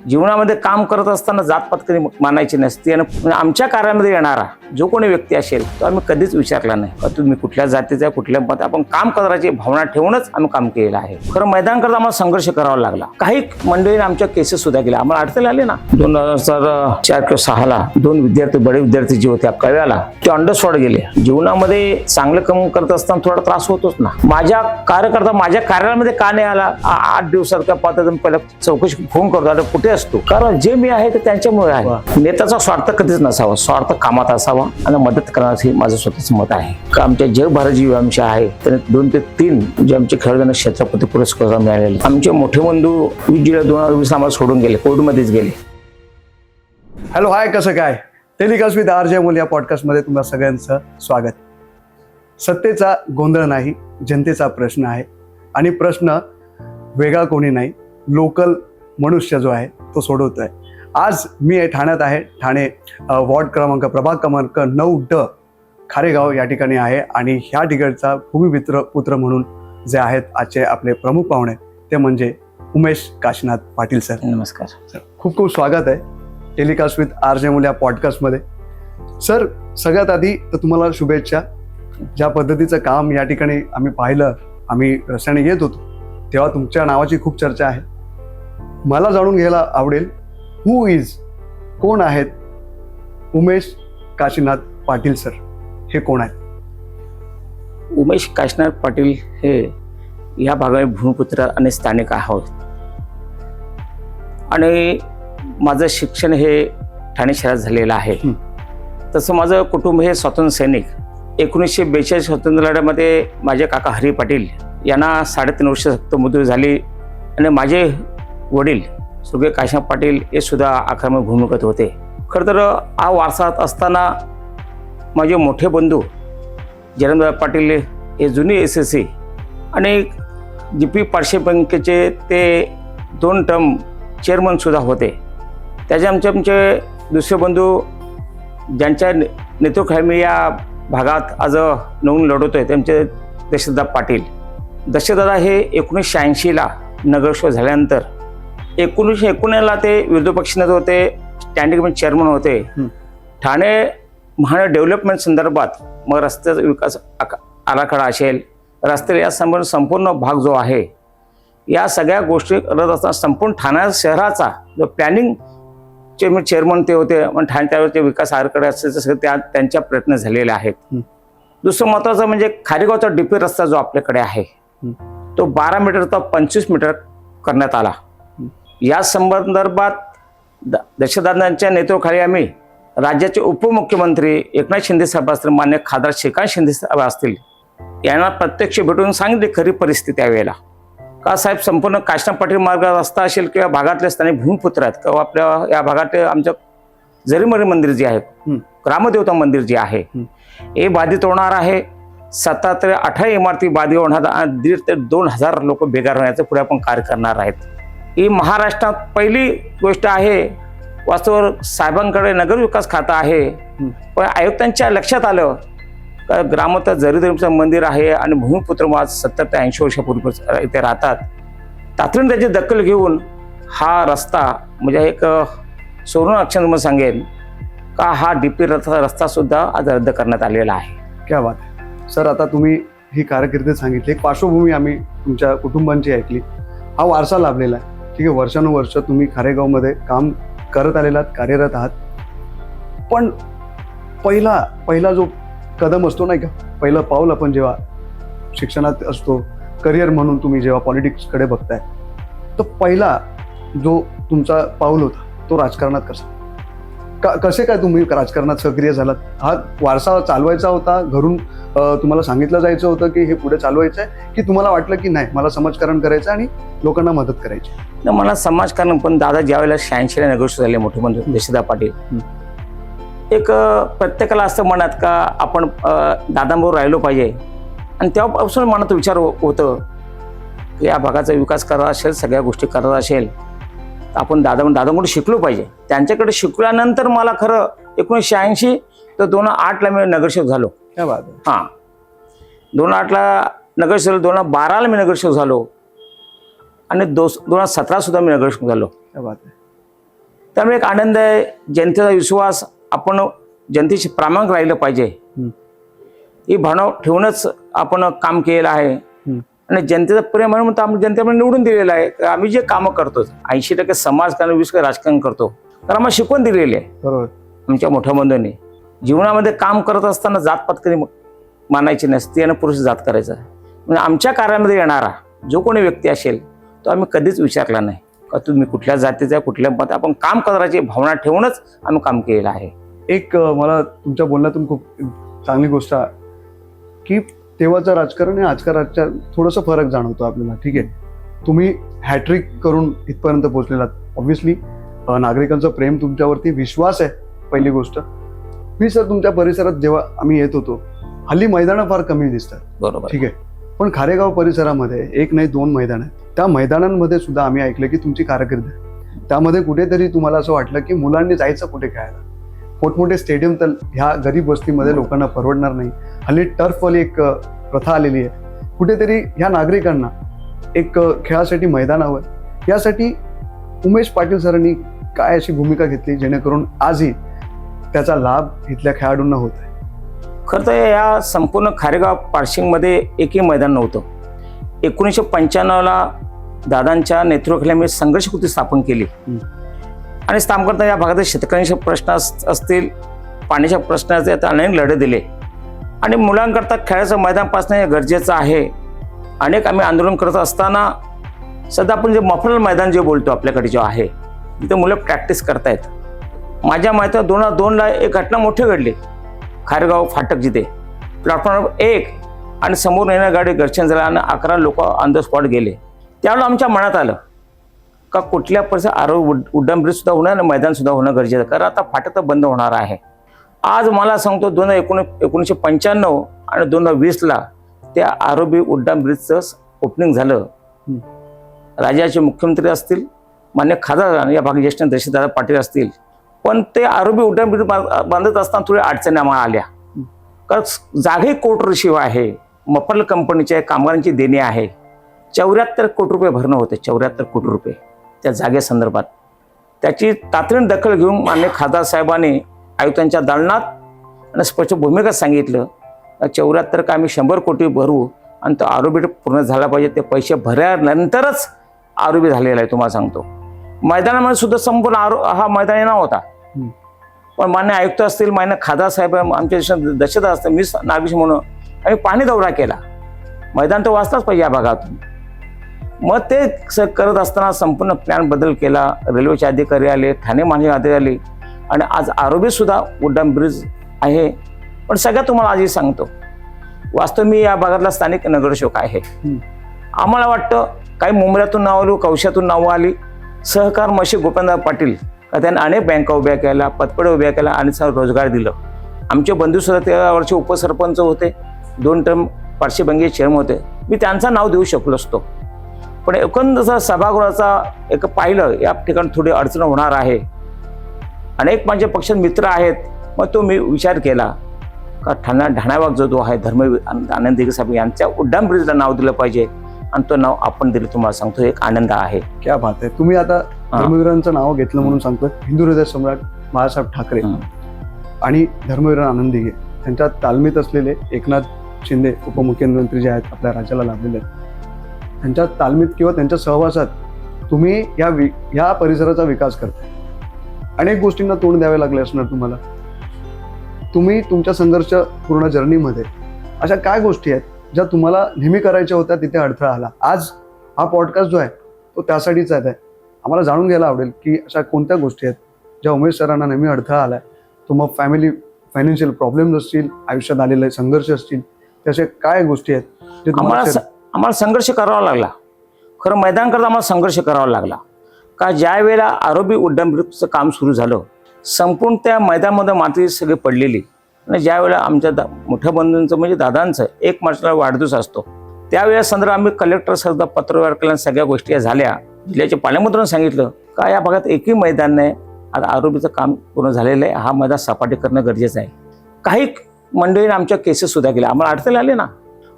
जीवनामध्ये काम करत असताना जातपात कधी मानायची नसते आणि आमच्या कार्यामध्ये येणारा जो कोणी व्यक्ती असेल तो आम्ही कधीच विचारला नाही का तुम्ही कुठल्या जातीचा कुठल्या मत. आपण काम करायची भावना ठेवूनच आम्ही काम केलेलं आहे. खरं मैदान करता आम्हाला संघर्ष करावा लागला. काही मंडळीने आमच्या केसेस सुद्धा केल्या. आम्हाला अडचणी आली ना. 2004 किंवा 6ला 2 विद्यार्थी बडे विद्यार्थी जे होते कळव्याला ते अंडर स्पॉट गेले. जीवनामध्ये चांगलं काम करत असताना थोडा त्रास होतोच ना. माझ्या कार्यकर्ता माझ्या कार्यालयामध्ये का नाही आला 8 दिवसात का पाहता पहिला चौकशी फोन करतो कुठे असतो. कारण जे मी आहे ते त्यांच्यामुळे आहे. नेत्याचा स्वार्थ कधीच नसावा. स्वार्थ कामात असावा आणि मदत करण्याचं हे माझं स्वतःच मत आहे. का आमच्या जगभरात जी आमचे आहे त्याने 2 ते 3 जे आमचे खेळाडूंना छत्रपती पुरस्कार मिळालेले. आमचे मोठे बंधू 20 जुलै 2020 आम्हाला सोडून गेले. कोर्टमध्येच गेले. हॅलो हाय, कसं काय? Telecast with R J Amol या पॉडकास्टमध्ये तुम्हा सगळ्यांचं स्वागत. सत्तेचा गोंधळ नाही, जनतेचा प्रश्न आहे आणि प्रश्न वेगळा कोणी नाही, लोकल मनुष्य जो आहे तो सोडवतोय. आज मी ठाण्यात आहे. ठाणे वॉर्ड क्रमांक प्रभाग क्रमांक 9D खारेगाव या ठिकाणी आहे आणि ह्या ठिकाणचा पुत्र म्हणून जे आहेत आजचे आपले प्रमुख पाहुणे ते म्हणजे उमेश काशीनाथ पाटील सर. नमस्कार सर, खूप खूप स्वागत आहे telecast with R J Amol या पॉडकास्टमध्ये. सर, सगळ्यात आधी तर तुम्हाला शुभेच्छा. ज्या पद्धतीचं काम या ठिकाणी आम्ही पाहिलं, आम्ही रस्त्याने येत होतो तेव्हा तुमच्या नावाची खूप चर्चा आहे. मला जाणून घ्यायला आवडेल, हू इज, कोण आहेत उमेश काशीनाथ पाटील सर? हे कोण आहेत? उमेश काशीनाथ पाटील हे या भागात भूमिपुत्र आणि स्थानिक आहोत आणि माझं शिक्षण हे ठाणे शहरात झालेलं आहे. तसं माझं कुटुंब हे स्वातंत्र्य सैनिक. 1942 स्वातंत्र्य लढ्यामध्ये माझे काका हरी पाटील यांना 3.5 वर्ष सक्तमजूरी झाली आणि माझे वडील स्वर्गीय काशीनाथ पाटील हे सुद्धा आक्रमक भूमिकेत होते. खरं तर हा वारसा असताना माझे मोठे बंधू जयरामदादा पाटील हे जुनी SSC आणि GP पारशी बँकेचे ते 2 टर्म चेअरमन सुद्धा होते. त्याचे आमचे दुसरे बंधू ज्यांच्या नेतृत्वाखाली या भागात आज नवीन लढवतोय त्यांचे दशरथदादा पाटील. दशरथदादा हे 1986ला नगरसेवक झाल्यानंतर 1991ला ते विरोधी पक्षनेते होते, स्टँडिंग कमिटी चेअरमन होते. ठाणे महानगर डेव्हलपमेंट संदर्भात मग रस्त्याचा विकास आराखडा असेल, रस्ते या संपूर्ण भाग जो आहे या सगळ्या गोष्टी करत असताना संपूर्ण ठाणे शहराचा जो प्लॅनिंग चेअरमन ते होते. पण ठाणे त्यावरचे विकास आराखडे असेल सगळे त्यांच्या प्रयत्न झालेले आहेत. दुसरं महत्त्वाचं म्हणजे खारेगावचा DP रस्ता जो आपल्याकडे आहे तो 12 मीटरचा 25 मीटर करण्यात आला. या संदर्भात दशरथदादांच्या नेतृत्वाखाली आम्ही राज्याचे उपमुख्यमंत्री एकनाथ शिंदे साहेब असतील, मान्य खासदार श्रीकांत शिंदे साहेब असतील यांना प्रत्यक्ष भेटून सांगितले खरी परिस्थिती त्यावेळेला. का साहेब, संपूर्ण काशीनाथ पाटील मार्ग रस्ता असेल किंवा भागातले स्थानिक भूमिपुत्र आहेत किंवा आपल्या या भागातले आमच्या जरीमरी मंदिर जे आहे, ग्रामदेवता मंदिर जे आहे हे बाधित होणार आहे. 17 ते 18 इमारती बाधित होणार आणि 1,500 ते 2,000 लोक बेकार होण्याचं पुढे आपण कार्य करणार आहेत. ही महाराष्ट्रात पहिली गोष्ट आहे. वास्तव साहेबांकडे नगर विकास खातं आहे, पण आयुक्तांच्या लक्षात आलं का ग्रामात जरीदेवीचं मंदिर आहे आणि भूमिपुत्र 70 ते 80 वर्षापूर्वी इथे राहतात. तातडीने त्याची दखल घेऊन हा रस्ता म्हणजे एक सुवर्ण अक्षरामध्ये सांगेन का हा DP रस्ता सुद्धा आज रद्द करण्यात आलेला आहे. क्या बात आहे सर. आता तुम्ही ही कारकिर्दी सांगितली, एक पार्श्वभूमी आम्ही तुमच्या कुटुंबांची ऐकली. हा वारसा लाभलेला आहे, ठीक आहे. वर्षानुवर्ष तुम्ही खारेगावमध्ये काम करत आलेलात, कार्यरत आहात. पण पहिला जो कदम असतो नाही का, पहिलं पाऊल आपण जेव्हा शिक्षणात असतो, करिअर म्हणून तुम्ही जेव्हा पॉलिटिक्सकडे बघताय, तर पहिला जो तुमचा पाऊल होता तो राजकारणात कसे काय तुम्ही राजकारणात सक्रिय झालात? हा वारसा चालवायचा होता, घरून तुम्हाला सांगितलं जायचं होतं की हे पुढे चालवायचं आहे, की तुम्हाला वाटलं की नाही मला समाजकारण करायचं आणि लोकांना मदत करायची? मला समाजकारण पण दादा ज्यावेळेला 86ला नगरसेवक झाले मोठे बंधू दशरथदादा पाटील, एक प्रत्येकाला असं म्हणत का आपण दादांबरोबर राहिलो पाहिजे. आणि तेव्हापासून मनात विचार होतं की या भागाचा विकास करत असेल, सगळ्या गोष्टी करत असेल तर आपण दादांकडून शिकलो पाहिजे. त्यांच्याकडे शिकल्यानंतर मला खरं 1986 तर 2008ला मी नगरसेवक झालो. हां, 2008ला नगरसेवक, 2012ला मी नगरसेवक झालो आणि 2017 सुद्धा मी नगरसेवक झालो. त्यामुळे एक आनंद आहे. जनतेचा विश्वास, आपण जनतेशी प्रामाणिक राहिलं पाहिजे ही भावना ठेवूनच आपण काम केलेलं आहे. आणि जनतेचा प्रेम म्हणून तर आपण जनतेला निवडून दिलेलं आहे. आम्ही जे कामं करतो 80% समाजकारण 20% राजकारण करतो, कारण आम्हाला शिकवण दिलेली आहे बरोबर. आमच्या मोठ्या बंधूंनी. जीवनामध्ये काम करत असताना जातपात कधी मानायची नाही, स्त्री आणि पुरुष जात करायचं. म्हणजे आमच्या कार्यामध्ये येणारा जो कोणी व्यक्ती असेल तो आम्ही कधीच विचारला नाही का तुम्ही कुठल्या जातीचा कुठल्या मत. आपण काम करायची भावना ठेवूनच आम्ही काम केलेलं आहे. एक मला तुमच्या बोलण्यातून खूप चांगली गोष्ट आहे की तेव्हाचं राजकारण आणि आजच्या राजकारण थोडंसं फरक जाणवतो आपल्याला. ठीक आहे, तुम्ही हॅट्रिक करून इथपर्यंत पोहोचलेलात. ऑब्व्हियसली नागरिकांचं प्रेम तुमच्यावरती, विश्वास आहे पहिली गोष्ट. मी सर तुमच्या परिसरात जेव्हा आम्ही येत होतो, हल्ली मैदानं फार कमी दिसतात. बरोबर. ठीक आहे, पण खारेगाव परिसरामध्ये 1 नाही 2 मैदान आहेत. त्या मैदानांमध्ये सुद्धा आम्ही ऐकलं की तुमची कारकीर्द आहे. त्यामध्ये कुठेतरी तुम्हाला असं वाटलं की मुलांनी जायचं कुठे खेळायला. मोठमोठे स्टेडियम तर ह्या गरीब वस्तीमध्ये लोकांना परवडणार नाही. हल्ली टर्फवाली एक प्रथा आलेली आहे. कुठेतरी ह्या नागरिकांना एक खेळासाठी मैदान हवं. यासाठी उमेश पाटील सरांनी काय अशी भूमिका घेतली जेणेकरून आजही त्याचा लाभ इथल्या खेळाडूंना होत आहे? खरं तर या संपूर्ण खारेगाव पार्शिंगमध्ये एकही मैदान नव्हतं. 1995ला दादांच्या नेतृत्वाखाली मी संघर्ष कृती स्थापन केली. आणि स्थापन करताना या भागातील शेतकऱ्यांचे प्रश्न असतील, पाण्याच्या प्रश्न असतील, अनेक लढे दिले. आणि मुलांकरता खेळाचं मैदान पासणं हे गरजेचं आहे. अनेक आम्ही आंदोलन करत असताना सध्या आपण जे मफलर मैदान जे बोलतो आपल्याकडे जे आहे, तिथे मुलं प्रॅक्टिस करतायत. माझ्या माहितीवर 2002ला एक घटना मोठी घडली. खारेगाव फाटक जिथे प्लॅटफॉर्म 1 आणि समोर येणाऱ्या गाडी घर्षण झालं आणि 11 लोक ऑन द स्पॉट गेले. त्यावेळेला आमच्या मनात आलं का कुठल्या परिसरात उड्डाण ब्रिज सुद्धा होणार आणि मैदान सुद्धा होणं गरजेचं आहे, कारण आता फाटक तर बंद होणार आहे. आज मला सांगतो 1995 आणि 2020ला त्या आरोबी उड्डाण ब्रिजचं ओपनिंग झालं. राज्याचे मुख्यमंत्री असतील, मान्य खासदार या भाग ज्येष्ठ दशरथदादा पाटील असतील, पण ते आरोबी उड्डाण ब्रिज बांधत असताना थोड्या अडचणी आम्हाला आल्या. कारण जागे कोट रिशिव आहे, मफल कंपनीच्या कामगारांची देणी आहे. 74 कोटी रुपये भरणं होते, 74 कोटी रुपये त्या जागेसंदर्भात. त्याची तातडीने दखल घेऊन मान्य खासदार साहेबांनी आयुक्तांच्या दालनात आणि स्पष्ट भूमिका सांगितलं 74 का आम्ही 100 कोटी भरू आणि तो आरोबी पूर्ण झाला पाहिजे. ते पैसे भरल्यानंतरच आरोबी झालेला आहे. तुम्हाला सांगतो मैदानामध्ये सुद्धा संपूर्ण हा मैदान येणार होता, पण मान्य आयुक्त असतील, मान्य खासदार साहेब, आमच्या दशरथ असतील, मी नागरिक म्हणून आम्ही पाणी दौरा केला. मैदान तर वाचलाच पाहिजे या भागातून. मग ते करत असताना संपूर्ण प्लॅन बदल केला. रेल्वेचे अधिकारी आले, ठाणे महानगर अधिकारी आले आणि आज आरोबी सुद्धा उड्डाण ब्रिज आहे. पण सगळ्यात तुम्हाला आजही सांगतो, वास्तव मी या भागातला स्थानिक नगरसेवक आहे. आम्हाला वाटतं काही मुंबईतून नाव आली, कौशातून नावं आली. सहकार मशी गोपीनाथ पाटील त्यांनी अनेक बँका उभ्या केल्या, पतपेढ्या उभ्या केल्या आणि रोजगार दिलं. आमचे बंधू सुद्धा 13 वर्षे उपसरपंच होते, 2 टर्म पारशी बँकेचे चेअरमन होते. मी त्यांचं नाव देऊ शकलो असतो, पण एकंदर सभागृहाचा एक पाहिलं या ठिकाणी थोडी अडचण होणार आहे. अनेक माझे पक्षात मित्र आहेत. मग तो मी विचार केला का ठाण्याबाग जो आहे धर्मवीर आनंद दिघे साहेब यांच्या उड्डाण ब्रिजला नाव दिलं पाहिजे आणि तो नाव आपण दिलं. तुम्हाला सांगतो एक आनंद आहे. क्या बात आहे. तुम्ही आता धर्मवीरांचं नाव घेतलं म्हणून सांगतो. हिंदू हृदय सम्राट बाळासाहेब ठाकरे आणि धर्मवीर आनंद दिघे त्यांच्या तालमीत असलेले एकनाथ शिंदे उपमुख्यमंत्री जे आहेत, आपल्या राज्याला लाभलेले आहेत, त्यांच्या तालमीत किंवा त्यांच्या सहवासात तुम्ही या परिसराचा विकास करताय. अनेक गोष्टींना तोंड द्यावे लागले असणार तुम्हाला. तुम्ही तुमच्या संघर्षपूर्ण जर्नीमध्ये अशा काय गोष्टी आहेत ज्या तुम्हाला नेहमी करायच्या होत्या, तिथे अडथळा आला? आज हा पॉडकास्ट जो आहे तो त्यासाठीच आहे. आम्हाला जाणून घ्यायला आवडेल की अशा कोणत्या गोष्टी आहेत ज्या उमेश सरांना नेहमी अडथळा आलाय. तो मग फायनान्शियल प्रॉब्लेम्स असतील, आयुष्यात आलेले संघर्ष असतील, त्याचे काय गोष्टी आहेत जे आम्हाला संघर्ष करावा लागला. खरं मैदान करता आम्हाला संघर्ष करावा लागला. का ज्या वेळेला आरोबी उड्डाण ब्रिजचं काम सुरू झालं, संपूर्ण त्या मैदानामध्ये माती सगळी पडलेली. आणि ज्या वेळेला आमच्या मोठ्या बंधूंचं म्हणजे दादांचं 1 मार्चला वाढदिवस असतो, त्यावेळेस संदर्भात आम्ही कलेक्टर सुद्धा पत्रव्यवहार केल्या, सगळ्या गोष्टी झाल्या. जिल्ह्याच्या पालकमंत्र्यांनी सांगितलं का या भागात एकही मैदान नाही, आता आरोबीचं काम पूर्ण झालेलं आहे, हा मैदान सपाटी करणं गरजेचं आहे. काही मंडळीने आमच्या केसेस सुद्धा केल्या, आम्हाला अडचणी आले ना,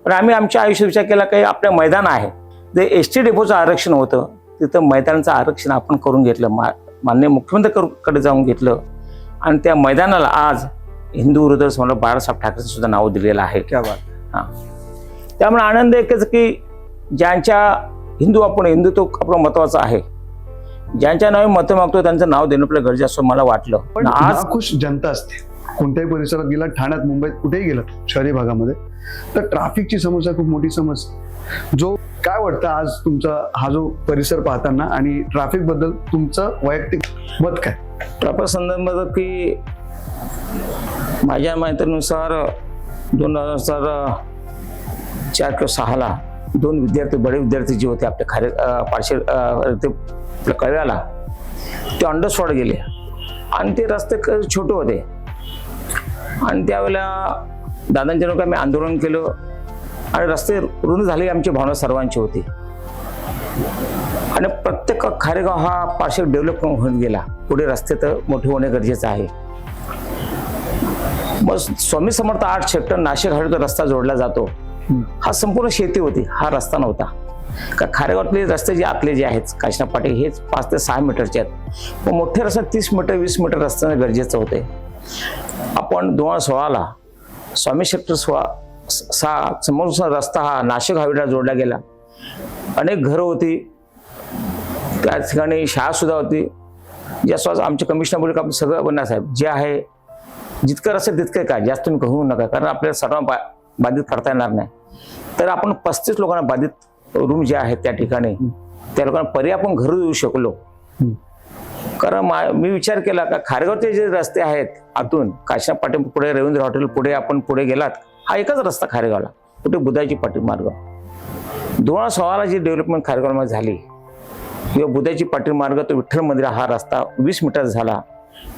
पण आम्ही आमच्या आयुष्यात विचार केला काही आपल्या मैदान आहे. जे एसटी डेपोचं आरक्षण होतं तिथं मैदानाचं आरक्षण आपण करून घेतलं. माननीय मुख्यमंत्र्यांकडे जाऊन घेतलं आणि त्या मैदानाला आज हिंदू हृदय सम्राट बाळासाहेब ठाकरेंचं सुद्धा नाव दिलेलं आहे. क्या बात. हां, त्यामुळे आनंद एकच की ज्यांच्या हिंदुत्व आपलं महत्वाचं आहे, ज्यांच्या नावे मतं मागतो त्यांचं नाव देणं आपलं गरजेचं असं मला वाटलं. पण आज नाखुश जनता असते. कोणत्याही परिसरात गेला, ठाण्यात, मुंबईत, कुठेही गेलं शहरी भागामध्ये, तर ट्रॅफिकची समस्या खूप मोठी समस्या. जो काय वाटतं आज तुमचा हा जो परिसर पाहताना आणि ट्रॅफिक बद्दल तुमचं वैयक्तिक मत काय? ट्रॅफिक संदर्भात की माझ्या माहितीनुसार 2004 किंवा 6ला 2 विद्यार्थी, बडे विद्यार्थी जे होते आपले पारशे ते आपल्या कळव्याला, ते ऑन द स्पॉट गेले आणि ते रस्ते छोटे होते आणि त्यावेळेला दादांच्या लोक आम्ही आंदोलन केलं आणि रस्ते रुंद झाले, आमची भावना सर्वांची होती. आणि प्रत्येक खारेगाव हा पारशे डेव्हलप होत गेला. पुढे रस्ते तर मोठे होणे गरजेचं आहे. मग स्वामी समर्थ 8 सेक्टर नाशिक हायवे रस्ता जोडला जातो. हा संपूर्ण शेती होती, हा रस्ता नव्हता. का खारेगावातले रस्ते जे आतले जे आहेत काशीनाथ पाटील हेच 5 ते 6 मीटरचे आहेत. मग मोठे रस्ते 30 मीटर 20 मीटर रस्त्याने गरजेचं होते. आपण 2016ला स्वामी सेक्टर 6 समोरचा रस्ता हा नाशिक हायवेला जोडला गेला. अनेक घरं होती, त्या ठिकाणी शाळा सुद्धा होती. ज्या आमचे कमिशनर बोलले का सगळं बनणार साहेब, जे आहे जितकं असेल तितकं काय, जास्त तुम्ही कहू नका, कारण आपल्याला सर्व बाधित करता येणार नाही. तर आपण 35 लोकांना बाधित रूम जे आहेत त्या ठिकाणी, त्या लोकांना पर्याय आपण घरून देऊ शकलो. कारण मी विचार केला का खारेगावचे जे रस्ते आहेत आतून काशीनाथ पाटील पुढे, रवींद्र हॉटेल पुढे, आपण पुढे गेलात, हा एकच रस्ता खारेगावला, कुठे बुधाची पाटील मार्ग. 2016ला जी डेव्हलपमेंट खारेगावमध्ये झाली किंवा बुधाची पाटील मार्ग तो विठ्ठल मंदिर हा रस्ता 20 मीटर झाला.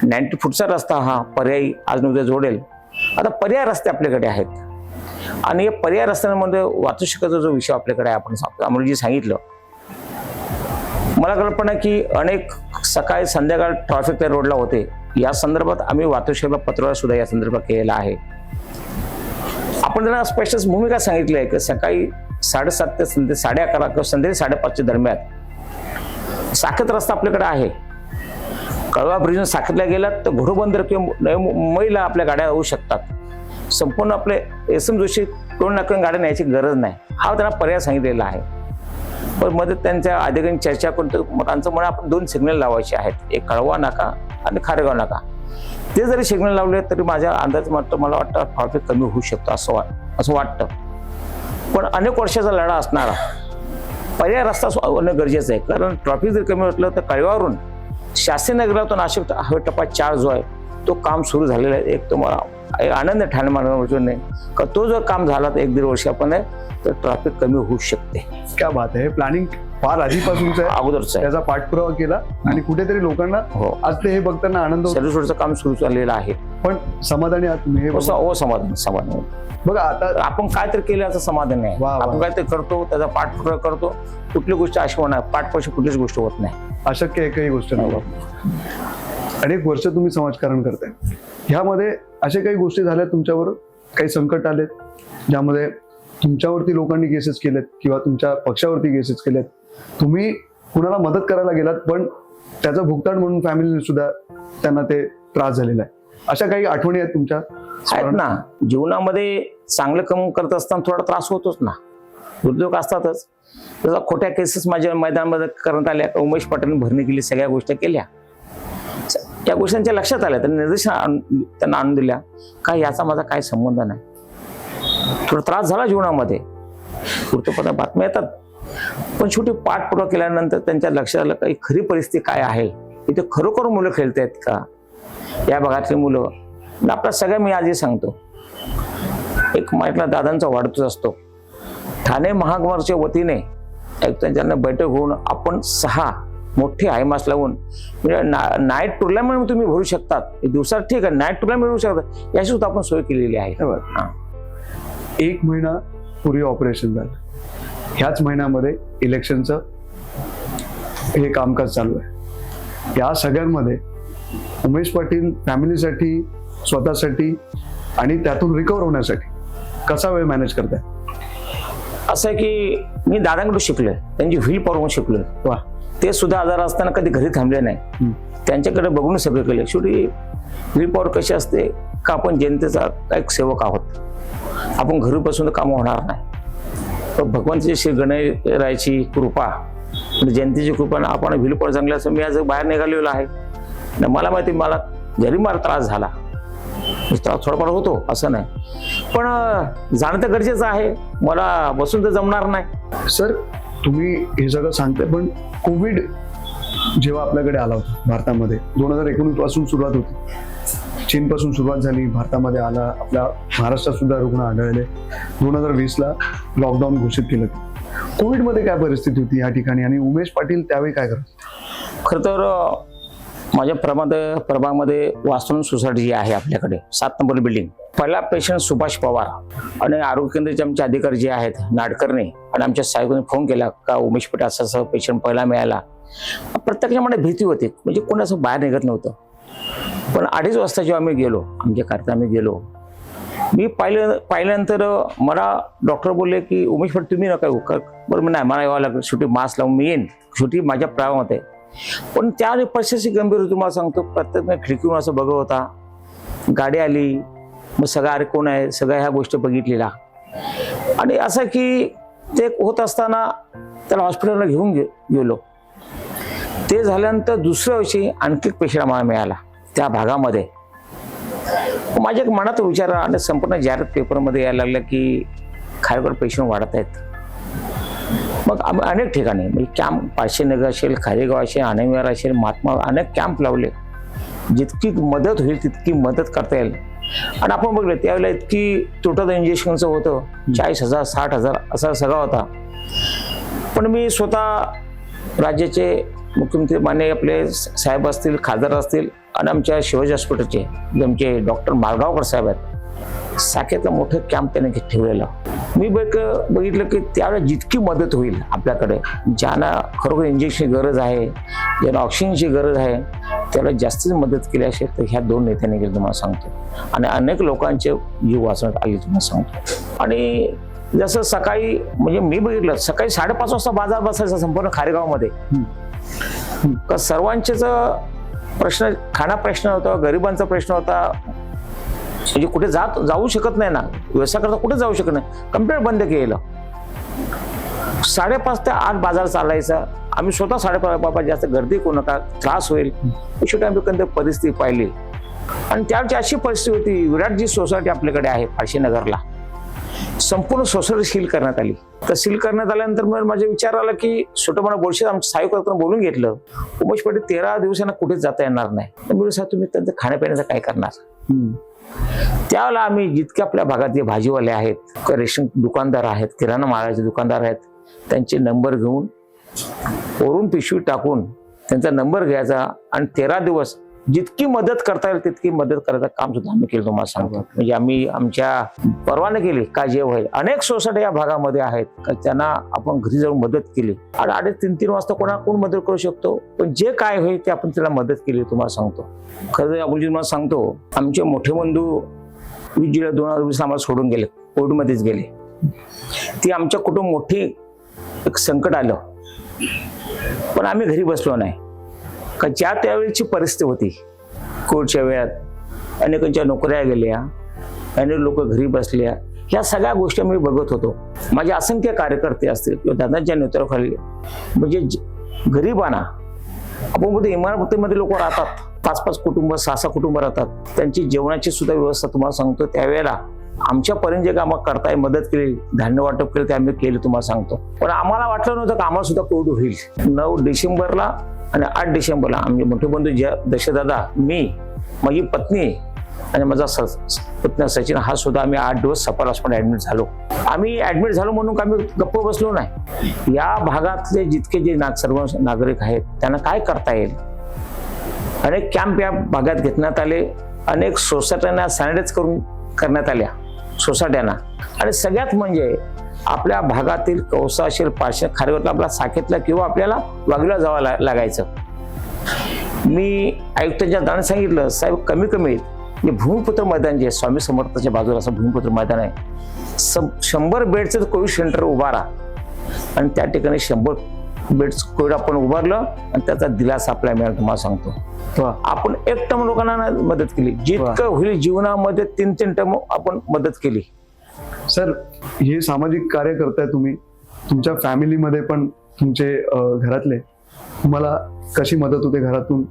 90 फूटचा रस्ता हा पर्यायी आज उद्या जोडेल. आता पर्याय रस्ते आपल्याकडे आहेत आणि या पर्याय रस्त्यांमध्ये वाहतुकीचा जो विषय आपल्याकडे आहे, आपण आम्हाला जे सांगितलं, मला कल्पना की अनेक सकाळी संध्याकाळ ट्रॅफिक त्या रोडला होते. या संदर्भात आम्ही वाहतूक पत्रावर सुद्धा या संदर्भात केलेला आहे. आपण त्यांना स्पष्ट भूमिका सांगितली आहे की सकाळी 7:30 ते 11:30 किंवा संध्याकाळी 5:30 दरम्यान साकेत रस्ता आपल्याकडे आहे. कळवा ब्रिजून साकेतला गेलात तर घोडबंदर किंवा मुंबईला आपल्या गाड्या होऊ शकतात. संपूर्ण आपले SM जोशी टोल नाक्यावरून गाड्या न्यायची गरज नाही, हा त्यांना पर्याय सांगितलेला आहे. पण मध्ये त्यांच्या अधिकाऱ्यांनी चर्चा करून त्यांचं म्हणणं आपण 2 सिग्नल लावायचे आहेत, एक कळवा नाका आणि खारेगाव नाका. ते जरी सिग्नल लावले तरी माझ्या अंदाज मात्र मला वाटतं ट्रॅफिक कमी होऊ शकतो असं वाटतं. पण अनेक वर्षाचा लढा असणारा पर्याय रस्ता होणं गरजेचं आहे. कारण ट्रॅफिक जर कमी असलं तर कळव्यावरून शास्त्री नगरला तो नाशिक हायवे टप्पा 4 जो आहे तो काम सुरू झालेला आहे. एक तुम्हाला एक आनंद ठाणे मानवाने का तो जर काम झाला तर 1-1.5 वर्षापर्यंत तर ट्रॅफिक कमी होऊ शकते. क्या बात आहे. प्लॅनिंग फार आधीपासूनच आहे, अगोदरच आहे, त्याचा पाठपुरावा केला आणि कुठेतरी लोकांना आज ते हे बघताना आनंद होतो. सर्व्हिस रोडचं काम सुरू झालेलं आहे. पण समाधानी आहात तुम्ही हे बघून? समाधान बघा. आता आपण काय तर केलं असं समाधान नाही. आपण काय ते करतो, त्याचा पाठपुरावा करतो. कुठली गोष्ट अशी होणार, पाठपाशी कुठलीच गोष्ट होत नाही. अशक्य एकही गोष्ट नाही. अनेक वर्ष तुम्ही समाजकारण करताय, ह्यामध्ये अशा काही गोष्टी झाल्या तुमच्यावर, काही संकट आलेत ज्यामध्ये तुमच्यावरती लोकांनी केसेस केलेत किंवा तुमच्या पक्षावरती केसेस केलेत, तुम्ही कुणाला मदत करायला गेलात पण त्याचं भुगतान म्हणून फॅमिलीने सुद्धा त्यांना ते त्रास झालेला आहे, अशा काही आठवणी आहेत तुमच्या? आहेत ना. जीवनामध्ये चांगलं काम करत असताना थोडा त्रास होतोच ना, उद्योग असतातच. तसा खोट्या केसेस माझ्या मैदानामध्ये करण्यात आल्या, उमेश पाटीलने भरणी केली, सगळ्या गोष्टी केल्या, या गोष्टींच्या लक्षात आल्या, त्यांनी निर्देश त्यांना आणून दिल्या का याचा माझा काय संबंध नाही. थोडा त्रास झाला जीवनामध्ये, वृत्तपत्रात बातम्या येतात, पण शेवटी पाठपुरावा केल्यानंतर त्यांच्या लक्षात आलं काही खरी परिस्थिती काय आहे, इथे खरोखर मुलं खेळतायत का, या भागातली मुलं. आपल्या सगळ्या मी आधी सांगतो, एक माईकला दादांचा वाढतोच असतो. ठाणे महानगरच्या वतीने एक त्यांच्याकडनं बैठक होऊन आपण 6 मोठे हायमास लावून म्हणजे नाईट टुर्नामेंट तुम्ही भरू शकतात. दिवसात ठीक आहे, नाईट टुर्नामेंट भरू शकतात, याची सुद्धा आपण सोय केलेली आहे. 1 महिना पूर्वी ऑपरेशन झालं, ह्याच महिन्यामध्ये इलेक्शनचं हे कामकाज चालू आहे. या सगळ्यांमध्ये उमेश पाटील फॅमिलीसाठी, स्वतःसाठी आणि त्यातून रिकव्हर होण्यासाठी कसा वेळ मॅनेज करताय? असं आहे की मी दादांकडून शिकलोय, त्यांची व्हील पॉवरवरून शिकलोय. ते सुद्धा आजार असताना कधी घरी थांबले नाही. त्यांच्याकडे बघून सगळं केलं. शेवटी व्हील पॉवर कशी असते का, आपण जनतेचा एक सेवक आहोत, आपण घरी बसून काम होणार नाही. पण भगवंताची श्री गणरायाची कृपा, जनतेची कृपा, आपण व्हील पॉवर चांगलं असं मी आज बाहेर निघालेलो आहे. आणि मला माहिती, मला जरी मला त्रास झाला, त्रास थोडाफार होतो असं नाही, पण जाणं तर गरजेचं आहे, मला बसून तर जमणार नाही. सर तुम्ही हे सगळं सांगताय, पण कोविड जेव्हा आपल्याकडे आला होता भारतामध्ये 2019 पासून सुरुवात होती, चीनपासून सुरुवात झाली, भारतामध्ये आला, आपल्या महाराष्ट्रात सुद्धा रुग्ण आढळले, 2020ला लॉकडाऊन घोषित केलं. कोविडमध्ये काय परिस्थिती होती या ठिकाणी आणि उमेश पाटील त्यावेळी काय करत? खरं तर माझ्या प्रभागामध्ये वास्तवन सोसायटी जी आहे आपल्याकडे 7 नंबर बिल्डिंग, पहिला पेशंट सुभाष पवार आणि आरोग्य केंद्राचे आमचे अधिकारी जे आहेत नाडकर्णी आणि आमच्या साहेबांनी फोन केला का उमेश पाटील असं पेशंट पहिला मिळाला. प्रत्यक्षामध्ये भीती होती, म्हणजे कोण असं बाहेर निघत नव्हतं. पण 2:30 वाजता जेव्हा आम्ही गेलो, आमच्या कार्यात आम्ही गेलो, मी पाहिल्यानंतर मला डॉक्टर बोलले की उमेश पाटील तुम्ही नका येऊ. बरं नाही, मला यावं लागेल, शेवटी मास्क लावून मी येईन, शेवटी माझ्या प्रभागामध्ये. पण त्या परिस्थिती गंभीर होती, तुम्हाला सांगतो. प्रत्येक खिडकीहून असं बघत होता, गाडी आली, मग सगळं अरे कोण आहे, सगळ्या ह्या गोष्टी बघितलेल्या. आणि असं की ते होत असताना त्याला हॉस्पिटलला घेऊन गेलो. ते झाल्यानंतर दुसऱ्या वर्षी आणखी पेशंट आम्हाला मिळाला त्या भागामध्ये. माझ्या मनात विचार आणि संपूर्ण जाहिरात पेपरमध्ये यायला लागलं की खरोखर पेशंट वाढत आहेत. मग आम्ही अनेक ठिकाणी म्हणजे कॅम्प, पाचशेनगर असेल, खारेगाव असेल, आनंदविहार असेल, महात्मा, अनेक कॅम्प लावले. जितकी मदत होईल तितकी मदत करता येईल. आणि आपण बघलं त्यावेळेला इतकी टोटल इंजेक्शनचं होतं 40,000 60,000 असा सगळा होता. पण मी स्वतः राज्याचे मुख्यमंत्री माननीय आपले साहेब असतील, खासदार असतील आणि आमच्या शिवाजी हॉस्पिटलचे आमचे डॉक्टर मालगावकर साहेब आहेत, साखेतला मोठं कॅम्प त्याने ठेवलेला. मी बघितलं की त्यावेळेला जितकी मदत होईल आपल्याकडे, ज्यांना खरोखर इंजेक्शनची गरज आहे, ज्यांना ऑक्सिजनची गरज आहे, त्याला जास्तीच मदत केली असेल तर ह्या 2 नेत्यांनी केली तुम्हाला सांगतो. आणि अनेक लोकांचे जीव वाचवण्यात आले तुम्हाला सांगतो. आणि जसं सकाळी म्हणजे मी बघितलं सकाळी 5:30 वाजता बाजार बसायचा संपूर्ण खारेगावमध्ये. का सर्वांचेच प्रश्न, खाना प्रश्न होता, गरिबांचा प्रश्न होता, म्हणजे कुठे जाऊ शकत नाही ना, व्यवसाय करता कुठे जाऊ शकत नाही, कम्प्लीट बंद केलं. 5:30 ते 8 बाजार चालायचा. आम्ही स्वतः 5:30 बाबा जास्त गर्दी करू नका, त्रास होईल. शेवटी आम्ही कधी परिस्थिती पाहिली. आणि त्यावेळची अशी परिस्थिती होती, विराट जी सोसायटी आपल्याकडे आहे पाचशेनगरला, संपूर्ण सोसायटी सील करण्यात आली. तर सील करण्यात आल्यानंतर मग माझा विचार आला की छोटं मला बोलशे आमच्या साहेबांना बोलून घेतलं, उमेश पाटील 13 दिवसांना कुठेच जाता येणार नाही. मी साहेब तुम्ही त्यांचं खाण्यापिण्याचं काय करणार. त्यावेळेला आम्ही जितके आपल्या भागात जे भाजीवाले आहेत, रेशन दुकानदार आहेत, किराणा मालाचे दुकानदार आहेत, त्यांचे नंबर घेऊन वरून पिशवी टाकून त्यांचा नंबर घ्यायचा आणि 13 दिवस जितकी मदत करता येईल तितकी मदत करायचं काम सुद्धा आम्ही केलं तुम्हाला सांगतो. म्हणजे आम्ही आमच्या परवाने केली का जे होईल. अनेक सोसायटी या भागामध्ये आहेत का त्यांना आपण घरी जाऊन मदत केली. आणि 2:30-3 वाजता कोण मदत करू शकतो, पण जे काय होईल ते आपण त्याला मदत केली तुम्हाला सांगतो. खरं आपण तुम्हाला सांगतो, आमचे मोठे बंधू 20 जुलै 2020 आम्हाला सोडून गेले, कोविडमध्येच गेले. ती आमच्या कुटुंब मोठी एक संकट आलं, पण आम्ही घरी बसलो नाही. का ज्या त्यावेळेची परिस्थिती होती कोविडच्या वेळात, अनेकांच्या नोकऱ्या गेल्या, अनेक लोक घरी बसल्या, ह्या सगळ्या गोष्टी मी बघत होतो. माझे असंख्य कार्यकर्ते असतील किंवा दादांच्या नेतृत्वाखाली, म्हणजे गरिबांना आपण बोलतो इमारतीमध्ये लोक राहतात, 5-5 कुटुंब 6-6 कुटुंब राहतात, त्यांची जेवणाची सुद्धा व्यवस्था तुम्हाला सांगतो. त्यावेळेला आमच्यापर्यंत जे कामं करताय, मदत केली, धान्य वाटप केलं, ते आम्ही केलं तुम्हाला सांगतो. पण आम्हाला वाटलं नव्हतं की आम्हाला सुद्धा कोविड होईल. 9 डिसेंबरला आणि 8 डिसेंबरला आमचे मोठे बंधू दशदादा, मी, माझी पत्नी आणि माझा पत्नी सचिन, हा सुद्धा आम्ही 8 दिवस सफर हॉस्पिटल ऍडमिट झालो. आम्ही ऍडमिट झालो म्हणून आम्ही गप्प बसलो नाही. या भागातले जितके जे सर्व नागरिक आहेत त्यांना काय करता येईल, अनेक कॅम्प या भागात घेण्यात आले, अनेक सोसायट्यांना सॅनिटाईज करण्यात आल्या सोसायट्यांना. आणि सगळ्यात म्हणजे आपल्या भागातील कौसा असेल, पाचशे, खारेगावला आपला साखेतला किंवा आपल्याला वाघीला जावं लागायचं. मी आयुक्तांच्या दाराने सांगितलं, साहेब कमी भूमिपुत्र मैदान जे स्वामी समर्थाच्या बाजूला असं भूमिपुत्र मैदान आहे, 100 बेडचं कोविड सेंटर उभारा आणि त्या ठिकाणी 100 बेड्स कोविड आपण उभारलं आणि त्याचा दिलासा आपल्याला मिळाला. तुम्हाला सांगतो वा. आपण 1 टर्म लोकांना मदत केली, जितकं होईल जीवनामध्ये 3-3 टर्म आपण मदत केली. सर, हे सामाजिक कार्य करताय तुम्ही, तुमच्या फॅमिलीमध्ये पण तुमचे घरातले तुम्हाला कशी मदत होते घरातून,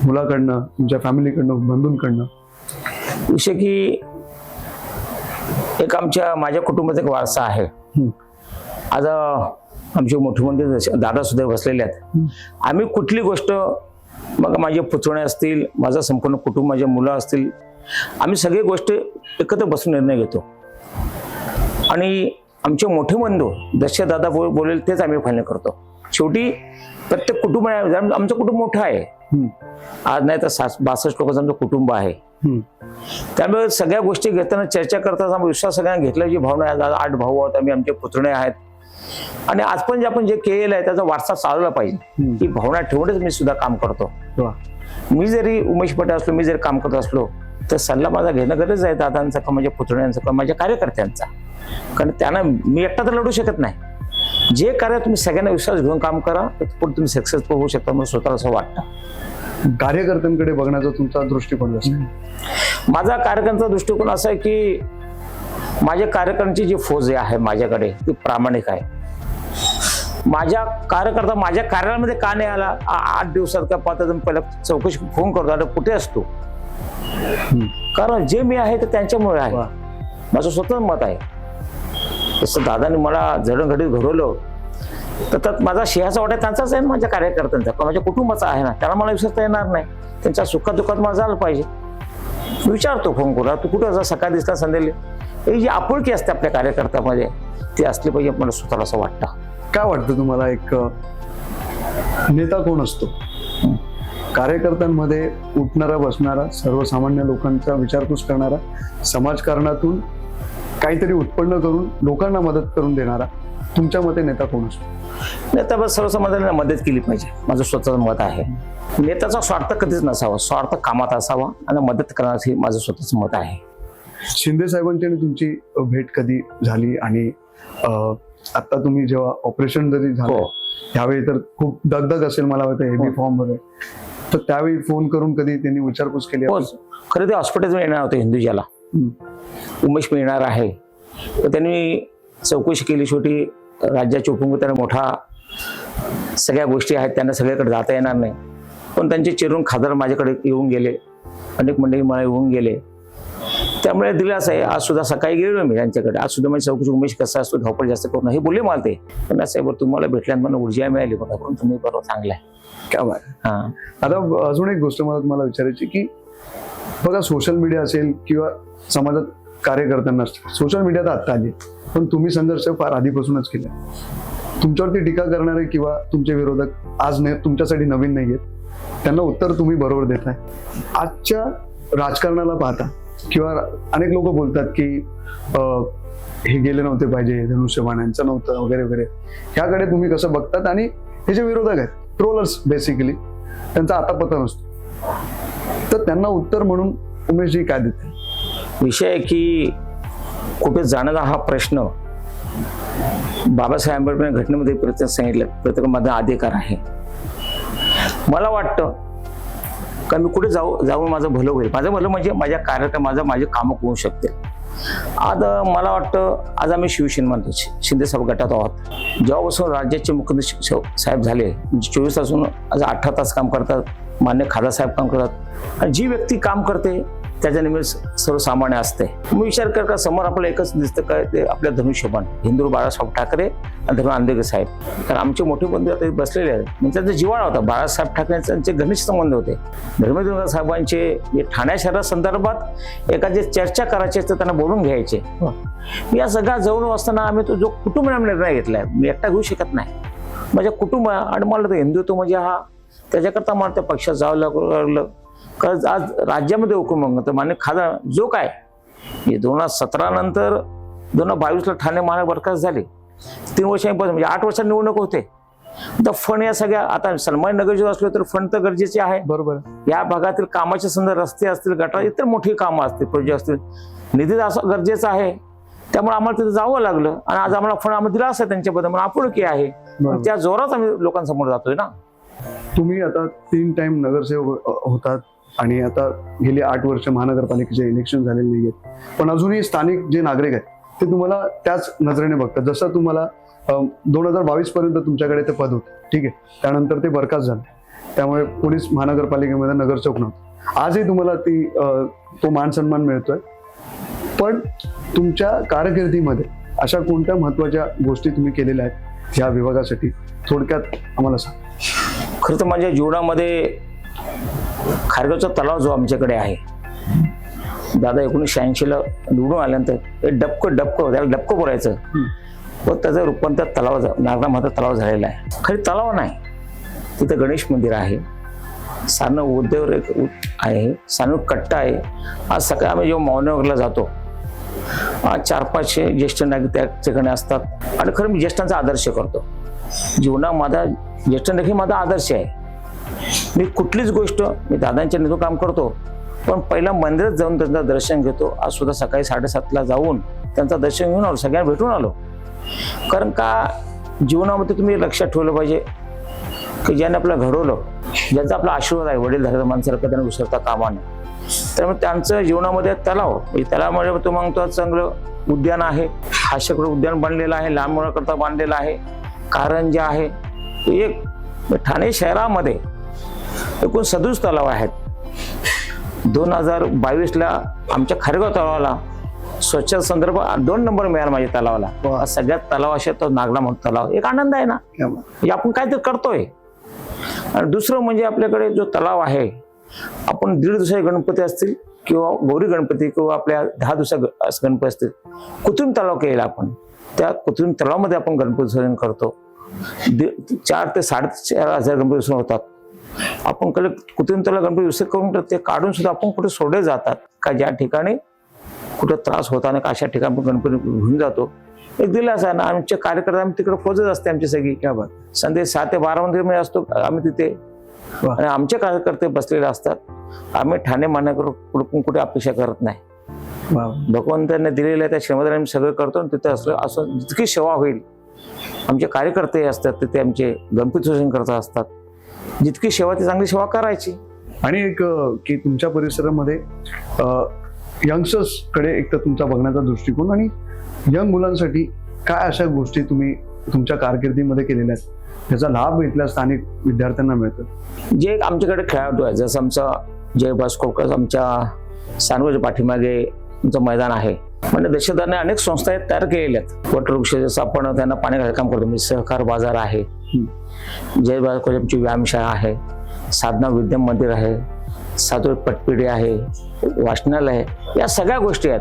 मुलाकडनं, तुमच्या फॅमिलीकडनं, बंधूंकडनं? विषय की एक माझ्या कुटुंबाचा एक वारसा आहे. आज आमचे मोठे मोठे दादा सुद्धा बसलेले आहेत. आम्ही कुठली गोष्ट, मग माझे पुतणे असतील, माझं संपूर्ण कुटुंब, माझे मुलं असतील, आम्ही सगळी गोष्टी एकत्र बसून निर्णय घेतो. आणि आमचे मोठे बंधू जसे दादा बोलेल तेच आम्ही फायनल करतो. शेवटी प्रत्येक कुटुंब, आमचं कुटुंब मोठं आहे. आज नाही तर 62 लोकांचं आमचं कुटुंब आहे. त्यामुळे सगळ्या गोष्टी घेताना, चर्चा करताना विश्वास सगळ्यांना घेतल्याची भावना आहे. 8 भाऊ आहोत आम्ही, आमचे पुतणे आहेत. आणि आज पण जे आपण जे केलेलं आहे त्याचा वारसा चालवला पाहिजे ही भावना ठेवूनच मी सुद्धा काम करतो. मी जरी उमेश पटेल असलो, मी जरी काम करत असलो तर सल्ला माझा घेणं गरज आहे दादांचा का माझ्या पुतण्यांचा का माझ्या कार्यकर्त्यांचा. कारण त्यांना मी एकटा तर लढू शकत नाही. जे कार्य तुम्ही सगळ्यांना विश्वास घेऊन काम करा पण तुम्ही सक्सेसफुल होऊ शकता मला स्वतःला असं वाटतं. कार्यकर्त्यांकडे बघण्याचा तुमचा दृष्टिकोन कसा? माझा कार्यकर्त्यांचा दृष्टिकोन असा आहे की माझ्या कार्यकर्त्यांची जी फौज आहे माझ्याकडे ती प्रामाणिक आहे. माझ्या कार्यकर्ता माझ्या कार्यालयामध्ये का नाही आला 8 दिवसात का 5 दिवसात पहिला चौकशी फोन करतो, अरे कुठे असतो? कारण जे मी आहे ते त्यांच्यामुळे आहे. माझं स्वतःच मत आहे. तसं दादाने मला जडणघडीत घडवलं तर त्यात माझा सिंहाचा वाटा त्यांचाच आहे, माझ्या कार्यकर्त्यांचा, माझ्या कुटुंबाचा आहे ना. त्याला मला विसरता येणार नाही. त्यांच्या सुखादुखात मला झालं पाहिजे. विचारतो फोन करा, तू कुठं सकाळ दिसला संध्याकाळी. ही जी आपुलकी असते आपल्या कार्यकर्त्यामध्ये ती असली पाहिजे मला स्वतःला असं वाटतं. काय वाटतं तुम्हाला एक नेता कोण असतो? कार्यकर्त्यांमध्ये उठणारा बसणारा, सर्वसामान्य लोकांचा विचारपूस करणारा, समाजकारणातून काहीतरी उत्पन्न करून लोकांना मदत करून देणारा, तुमच्या मते नेता कोण असतो? नेता बस सर्वसामान्यांना मदत केली पाहिजे, माझं स्वतःचं मत आहे. नेत्याचा स्वार्थ कधीच नसावा, स्वार्थ कामात असावा आणि मदत करण्याचं माझं स्वतःचं मत आहे. शिंदे साहेबांची आणि तुमची भेट कधी झाली? आणि आता तुम्ही जेव्हा ऑपरेशन जरी झालं त्यावेळी तर खूप दगदग असेल मला वाटतं हेवी फॉर्म मध्ये, तर त्यावेळी फोन करून कधी त्यांनी विचारपूस केली? खरं ते हॉस्पिटल येणार होते हिंदुजाला, उमेश मिळणार आहे, तर त्यांनी चौकशी केली. शेवटी राज्याचे उपमुख्यमंत्री मोठा सगळ्या गोष्टी आहेत, त्यांना सगळ्याकडे जाता येणार नाही. पण त्यांचे चिरून खासदार माझ्याकडे येऊन गेले, अनेक मंडळी मला येऊन गेले. त्यामुळे दिलास आहे. आज सुद्धा सकाळी गेलो मी त्यांच्याकडे. आज सुद्धा माझी चौकशी उमेश कसा असतो, धावपळ जास्त करून हे बोलले मला ते. पण साहेब तुम्हाला भेटल्यानंतर मला ऊर्जा मिळाली बघा, पण तुम्ही बरोबर चांगला आहे. काय बात. आता अजून एक गोष्ट मला तुम्हाला विचारायची की बघा सोशल मीडिया असेल किंवा समाजात कार्यकर्त्यांना सोशल मीडिया तर आता आली, पण तुम्ही संघर्ष फार आधीपासूनच केला. तुमच्यावरती टीका करणारे किंवा तुमचे विरोधक आज तुमच्यासाठी नवीन नाही आहेत, त्यांना उत्तर तुम्ही बरोबर देताय. आजच्या राजकारणाला पाहता किंवा अनेक लोक बोलतात की हे गेले नव्हते पाहिजे, धनुष्यबाण यांचं नव्हतं वगैरे वगैरे, ह्याकडे तुम्ही कसं बघतात? आणि हे जे विरोधक आहेत, ट्रोलर्स बेसिकली, त्यांचा आता पता नसतो, तर त्यांना उत्तर म्हणून उमेशजी काय देते? विषय की कुठे जाण्याचा हा प्रश्न बाबासाहेब आंबेडकर घटनेमध्ये प्रत्येक सांगितलं, प्रत्येकामध्ये अधिकार आहे. मला वाटतं का मी कुठे जाऊन माझं भलं होईल. माझं भलं म्हणजे माझ्या कार्यक्रम माझे कामं होऊ शकतील. आज मला वाटतं आज आम्ही शिवसेनेमध्ये शिंदे साहेब गटात आहोत. जेव्हापासून राज्याचे मुख्यमंत्री साहेब झाले, 24 तासून आज 18 तास काम करतात. मान्य खासदार साहेब काम करतात. आणि जी व्यक्ती काम करते त्याच्या निमित्त सर्वसामान्य असते. मी विचार कर का समोर आपल्याला एकच दिसतं काय, ते आपल्या धनुष्यबाण हिंदू बाळासाहेब ठाकरे आणि धनु आंदेकर साहेब. कारण आमचे मोठे बंधू आता बसलेले आहेत. म्हणजे त्यांचा जिव्हाळा होता. बाळासाहेब ठाकरेंचे घनिष्ठ संबंध होते. धर्मेंद्र साहेबांचे ठाणे शहरा संदर्भात एखादी चर्चा करायची तर त्यांना बोलून घ्यायचे. मी या सगळ्या जवळ असताना आम्ही तो जो कुटुंब निर्णय घेतलाय, मी एकटा घेऊ शकत नाही. माझ्या कुटुंब आणि मला तर हिंदुत्व म्हणजे हा, त्याच्याकरता मला त्या पक्षात जावं लागलं. कारण आज राज्यामध्ये हुकूम तर मान्य खासदार जो काय 2017 नंतर 2022ला ठाणे महानगर बरखास्त झाले. 3 वर्षांपासून म्हणजे 8 वर्षात निवडणूक होते. तर फंड या सगळ्या आता सन्मान नगर जो असलो तर फंड तर गरजेचे आहे. बरोबर. या भागातील कामाचे संदर्भ रस्ते असतील, गटार, इतर मोठी कामं असतील, प्रोजेक्ट असतील, निधी असं गरजेचं आहे. त्यामुळे आम्हाला तिथे जावं लागलं आणि आज आम्हाला फंड आम्हाला दिला असं त्यांच्याबद्दल मला आपुलकी आहे. बरोबर. त्या जोरात आम्ही लोकांसमोर जातोय ना. तुम्ही आता 3 टाइम नगरसेवक होतात आणि आता गेली 8 वर्ष महानगरपालिकेचे इलेक्शन झालेले नाहीयेत, पण अजूनही स्थानिक जे नागरिक आहेत ते तुम्हाला त्याच नजरेने बघतात. जसं तुम्हाला 2022 पर्यंत तुमच्याकडे ते पद होते, ठीक आहे, त्यानंतर ते बरखास्त झाले, त्यामुळे पोलीस महानगरपालिकेमध्ये नगरसेवक नव्हते. आजही तुम्हाला तो मान सन्मान मिळतोय, पण तुमच्या कारकिर्दीमध्ये अशा कोणत्या महत्वाच्या गोष्टी तुम्ही केलेल्या आहेत या विभागासाठी, थोडक्यात आम्हाला सांग. खरं तर माझ्या जीवनामध्ये खारगावचा तलाव जो आमच्याकडे आहे, दादा 1986ला निवडून आल्यानंतर हे डबकं त्याला डबकं बोलायचं, व त्याचं रूपांतर तलाव नागनामाता तलाव झालेला आहे. खरी तलाव नाही, तिथं गणेश मंदिर आहे, सारनं उद्यावर एक आहे, सारनं कट्टा आहे. आज सकाळी आम्ही जेव्हा मौनगरला जातो, 4-5 ज्येष्ठ नागरिक त्या ठिकाणी असतात. आणि खरं मी ज्येष्ठांचा आदर्श करतो जीवनात. माझा ज्येष्ठ नागरिक माझा आदर्श आहे. मी कुठलीच गोष्ट मी दादांच्या नेतृत्व काम करतो, पण पहिला मंदिरात जाऊन त्यांचं दर्शन घेतो. आज सुद्धा सकाळी 7:30ला जाऊन त्यांचं दर्शन घेऊन आलो, सगळ्यांना भेटून आलो. कारण का जीवनामध्ये तुम्ही लक्षात ठेवलं पाहिजे की ज्याने आपलं घडवलं, ज्यांचा आपला आशीर्वाद आहे, वडील धारक माणसाला त्यांना विसरता कामा नये. त्यामुळे त्यांचं जीवनामध्ये तलावामध्ये तो म्हणतो चांगलं उद्यान आहे, हास्यकडे उद्यान बांधलेलं आहे, लहान मुलांकरता बांधलेलं आहे, कारंजा आहे. एक ठाणे शहरामध्ये एकूण 37 तलाव आहेत. 2022ला आमच्या खारगाव तलावाला स्वच्छता संदर्भात 2 नंबर मिळाला माझ्या तलावाला. सगळ्यात तलाव असे तो नागला म्हणून तलाव, एक आनंद आहे ना, म्हणजे आपण काहीतरी करतोय. आणि दुसरं म्हणजे आपल्याकडे जो तलाव आहे, आपण 1.5 दिवसाचे गणपती असतील किंवा गौरी गणपती किंवा आपल्या 10 दिवसाचे गणपती असतील, कृत्रिम तलाव केलेला आपण. त्या कृत्रिम तलावामध्ये आपण गणपती विसर्जन करतो. 4 ते 4.5 गणपती विसर्जन होतात. आपण कृत्रिम तलाव गणपती विसर्जन करून ते काढून सुद्धा आपण कुठे सोडले जातात का, ज्या ठिकाणी कुठे त्रास होता नाही का, अशा ठिकाणी आपण गणपती घेऊन जातो. एक दिलासा आहे ना. आमचे कार्यकर्ते आम्ही तिकडे पोहोचत असते, आमची सगळी संध्याकाळी 7 ते 12 मध्ये असतो आम्ही तिथे, आणि आमचे कार्यकर्ते बसलेले असतात. आम्ही ठाणे महानगर कुठे अपेक्षा करत नाही. भगवंतांनी दिलेल्या त्या श्रमदान आम्ही सगळं करतो. आणि तिथे असं जितकी सेवा होईल, आमचे कार्यकर्ते असतात तिथे आमचे गणपती विसर्जन करत असतात. जितकी सेवा ती चांगली सेवा करायची. आणि एक की तुमच्या परिसरामध्ये यंगस्टर्स कडे एक तर तुमचा बघण्याचा दृष्टिकोन, आणि यंग मुलांसाठी काय अशा गोष्टी तुम्ही तुमच्या कारकिर्दीमध्ये केलेल्या आहेत त्याचा लाभ भेटला स्थानिक विद्यार्थ्यांना मिळतो? जे आमच्याकडे खेळाडू आहे, जसं आमचा जय भास्कोकर, आमच्या सानवच्या पाठीमागे तुमचं मैदान आहे. म्हणजे देशदाने अनेक संस्था तयार केलेल्या आहेत. वटवृक्ष जसं आपण त्यांना पाणी घालायचं काम करतो, म्हणजे सहकार बाजार आहे, जय भास्कोकर आमची व्यायामशाळा आहे, साधना विद्या मंदिर आहे, सातोळी पटपिढी आहे, वाचनालय आहे. या सगळ्या गोष्टी आहेत.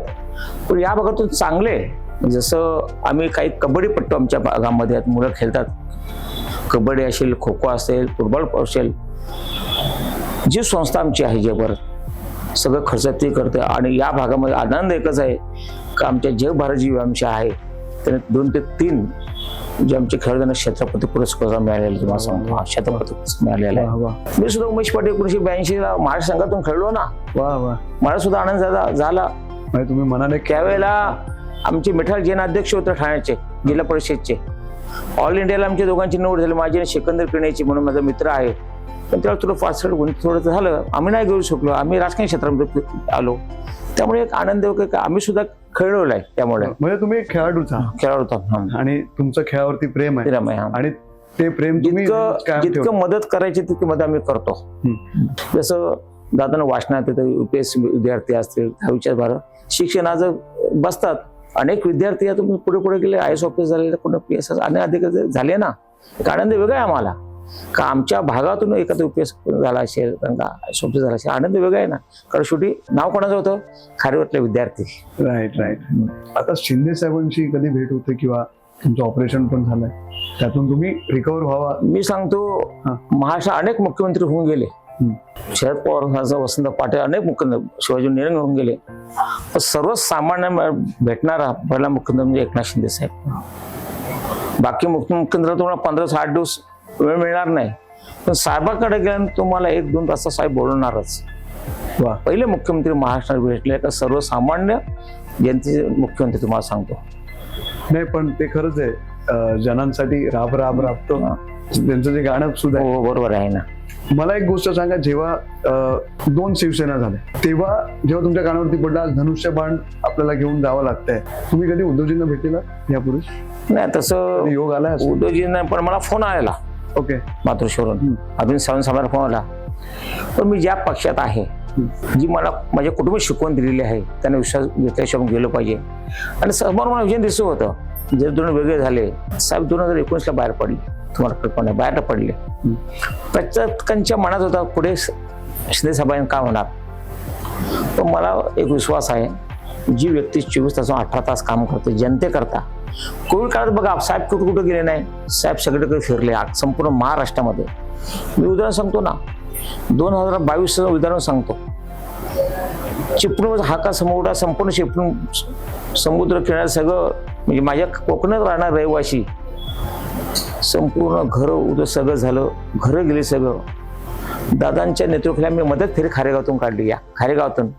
पण या भागातून चांगले, जसं आम्ही काही कबड्डीपट्टू आमच्या भागामध्ये आहेत, मुलं खेळतात. कबड्डी असेल, खो खो असेल, फुटबॉल असेल, जी संस्था आमची आहे जयभर सगळं खर्च ती करते. आणि या भागामध्ये आनंद एकच आहे का आमच्या जय भारत जी व्यायामशाळा आहे त्याने 2 ते 3 जे आमचे खेळाडूंना छत्रपती पुरस्कार मिळालेला, तुम्हाला सांगतो, छत्रपती पुरस्कार मिळालेला आहे. मी सुद्धा उमेश पाटील 1982ला महाराष्ट्र संघातून खेळलो ना. मला सुद्धा आनंद झाला. तुम्ही म्हणाले त्यावेळेला आमचे मिठाल जैन अध्यक्ष होते ठाण्याचे जिल्हा परिषदचे. ऑल इंडियाला आमच्या दोघांची निवड झाली. माझी सिकंदर पिण्याची म्हणून माझा मित्र आहे, पण त्यावेळेला थोडं फास्ट थोडं झालं, आम्ही नाही घेऊ शकलो. आम्ही राजकीय क्षेत्रामध्ये आलो. त्यामुळे एक आनंद की आम्ही सुद्धा खेळलो आहे. त्यामुळे म्हणजे तुम्ही एक खेळाडू होता आणि तुमचं खेळावरती प्रेम आहे. आणि ते प्रेम जितकं मदत करायची तितकी मदत आम्ही करतो. जसं दादांना वाचनात येतं, UPSC विद्यार्थी असतील, 10वीच्या 12 शिक्षणाचं बसतात. अनेक विद्यार्थी यातून पुढे गेले, IAS ऑफिसर झाले, कोणी PS अनेक अधिकारी झाले ना. एक आनंद वेगळा आहे आम्हाला का आमच्या भागातून एखादा UPS झाला असेल, IAS ऑफिसर झाला असेल, आनंद वेगळा आहे ना. कारण शेवटी नाव कोणाचं होतं? खारीवरले विद्यार्थी. राईट. आता शिंदे साहेबांची कधी भेट होते किंवा तुमचं ऑपरेशन पण झालंय, त्यातून तुम्ही रिकव्हर व्हावा? मी सांगतो, महाराष्ट्र अनेक मुख्यमंत्री होऊन गेले. शरद पवार, वसंत पाटील, अनेक मुख्यमंत्री, शिवाजी निरंग होऊन गेले. सर्वसामान्य भेटणारा पहिला मुख्यमंत्री म्हणजे एकनाथ शिंदे साहेब. बाकी मुख्यमंत्री तुम्हाला 15-8 दिवस वेळ मिळणार नाही, पण साहेबाकडे गेल्यानंतर तुम्हाला 1-2 तास साहेब बोलणारच. पहिले मुख्यमंत्री महाराष्ट्रात भेटले का सर्वसामान्य जनतेचे मुख्यमंत्री, तुम्हाला सांगतो. नाही, पण ते खरंच आहे जनांसाठी राब राब राबतो त्यांचं जे गाणं सुद्धा आहे. हो बरोबर आहे ना. मला एक गोष्ट सांगा, जेव्हा 2 शिवसेना झाल्या तेव्हा जेव्हा तुमच्या कानावरती पडला धनुष्यबाण आपल्याला घेऊन जावं लागतंय, तुम्ही कधी उद्धवजींना भेटलेला यापूर्वी? नाही तसं योग आलाय असं? उद्धवजींना पण मला फोन आलेला ओके. मातोश्रीवरून, अजून सावंत फोन आला. पण मी ज्या पक्षात आहे, जी मला माझ्या कुटुंब शिकवण दिलेली आहे, त्यांना विश्वास घेतल्याशिवाय गेलो पाहिजे. आणि समोर मला विजन दिसत होतं, जे दोन वेगळे झाले साहेब 2019ला बाहेर पडले, तुम्हाला कल्पना बाहेर पडले. प्रत्येकांच्या मनात होता पुढे शिंदे साहेबांनी काय होणार. पण मला एक विश्वास आहे, जी व्यक्ती 24 तास 18 तास काम करते जनतेकरता. कोविड काळात बघा साहेब कुठं कुठं गेले नाही, साहेब सगळीकडे फिरले संपूर्ण महाराष्ट्रामध्ये. मी उदाहरण सांगतो ना, 2022 उदाहरण सांगतो. चिपळूण हा का समुद्र संपूर्ण चिपळूण समुद्र किनारे सगळं म्हणजे माझ्या कोकणात राहणार रहिवासी संपूर्ण घरं सगळं झालं, घरं गेली सगळं. दादांच्या नेतृत्वाखाली मी मदत फेरी खारेगावातून काढली, या खारेगावातून.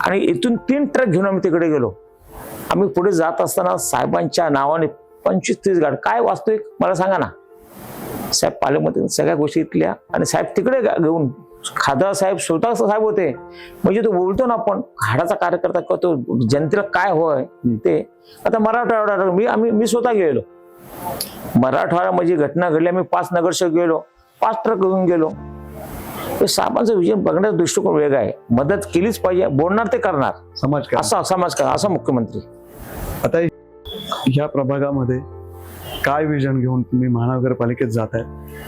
आणि इथून 3 ट्रक घेऊन आम्ही तिकडे गेलो. आम्ही पुढे जात असताना साहेबांच्या नावाने 25-30 गाडी काय वास्तविक मला सांगा ना. साहेब पालकमंत्री सगळ्या गोष्टी इथल्या, आणि साहेब तिकडे घेऊन खासदार साहेब स्वतः साहेब होते. म्हणजे तो बोलतो ना आपण हाडाचा कार्यकर्ता किंवा तो जनतेला काय होय ते. आता मराठवाडा मी स्वतः गेलो मराठवाडा म्हणजे घटना घडली. आम्ही 5 नगरसेवक गेलो, 5 ट्रक घेऊन गेलो. साहेबांचं विजन बघण्याचा दृष्टिकोन वेगळा आहे. मदत केलीच पाहिजे, बोलणार ते करणार, समाज असा मुख्यमंत्री. आता ह्या प्रभागामध्ये काय विजन घेऊन तुम्ही महानगरपालिकेत जाताय?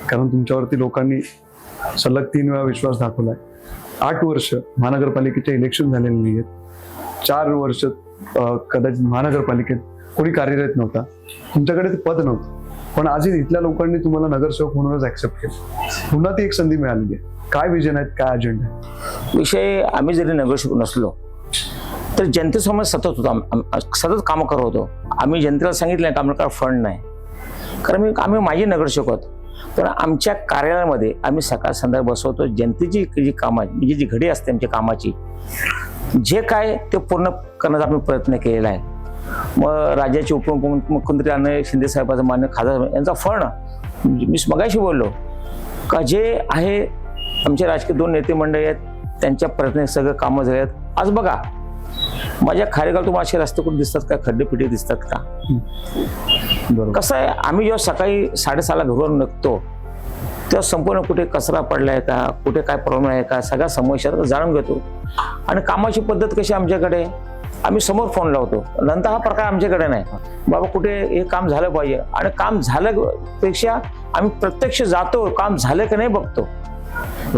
कारण तुमच्यावरती लोकांनी सलग 3 वेळा विश्वास दाखवलाय. 8 वर्ष महानगरपालिकेचे इलेक्शन झालेले नाही आहेत. 4 वर्ष कदाचित महानगरपालिकेत कोणी कार्यरत नव्हता, तुमच्याकडे ते पद नव्हतं. पण आजही इथल्या लोकांनी तुम्हाला नगरसेवक म्हणूनच ऍक्सेप्ट केलं. पुन्हा ती एक संधी मिळालेली आहे. काय विजन आहेत, काय अजेंडा आहे? विषय आम्ही जरी नगरसेवक नसलो तर जनतेसमोर सतत कामं करत होतो. आम्ही जनतेला सांगितलं की आम्हाला फंड नाही, कारण आम्ही माझे नगरसेवक होतो. पण आमच्या कार्यालयामध्ये आम्ही सकाळ संध्याकाळ बसवतो. जनतेची जी कामं म्हणजे जी घडी असते आमच्या कामाची, जे काय ते पूर्ण करण्याचा आम्ही प्रयत्न केलेला आहे. मग राज्याचे उपमुख्यमंत्री आणि शिंदे साहेबांचा मान्य खासदार यांचा फंड, मी मगाशी बोललो का जे आहे आमचे राजकीय 2 नेते मंडळी आहेत, त्यांच्या प्रयत्न सगळं कामं झाले आहेत. आज बघा माझ्या खारेगाव तुम्हाला असे रस्ते कुठे दिसतात का, खड्डे दिसतात का? कसं आहे, आम्ही जेव्हा सकाळी 6:30ला घरून निघतो तेव्हा संपूर्ण कुठे कचरा पडलाय का, कुठे काय प्रॉब्लेम आहे का, सगळ्या समस्या जाणून घेतो. आणि कामाची पद्धत कशी आमच्याकडे, आम्ही समोर फोन लावतो. नंतर हा प्रकार आमच्याकडे नाही. बाबा कुठे हे काम झालं पाहिजे, आणि काम झाल्यापेक्षा आम्ही प्रत्यक्ष जातो, काम झालं की नाही बघतो.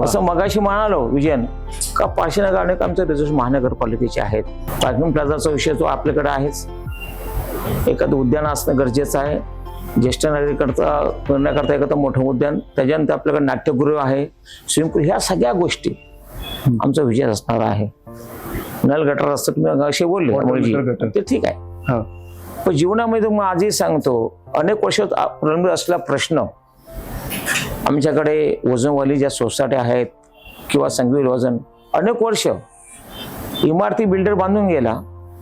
असं मगाशी म्हणालो विजयन का पाचशेनगर अनेक आमचे रिसोर्स महानगरपालिकेचे आहेत. पार्किंग प्लाझाचा विषय तो आपल्याकडे आहेच. एखादं उद्यान असणं गरजेचं आहे. ज्येष्ठ नागरिकांचा करण्याकरता एखादं मोठं उद्यान, त्याच्यानंतर आपल्याकडे नाट्यगृह आहे, स्विमिंग पूल, ह्या सगळ्या गोष्टी आमचा विजय असणार आहे. नल गटर असतं तुम्ही असे बोलले ते ठीक आहे. पण जीवनामध्ये मग आजही सांगतो, अनेक वर्ष प्रलंबित असलेला प्रश्न आमच्याकडे वजनवाली ज्या सोसायटी आहेत किंवा संघीय वजन, अनेक वर्ष इमारती बिल्डर बांधून गेला,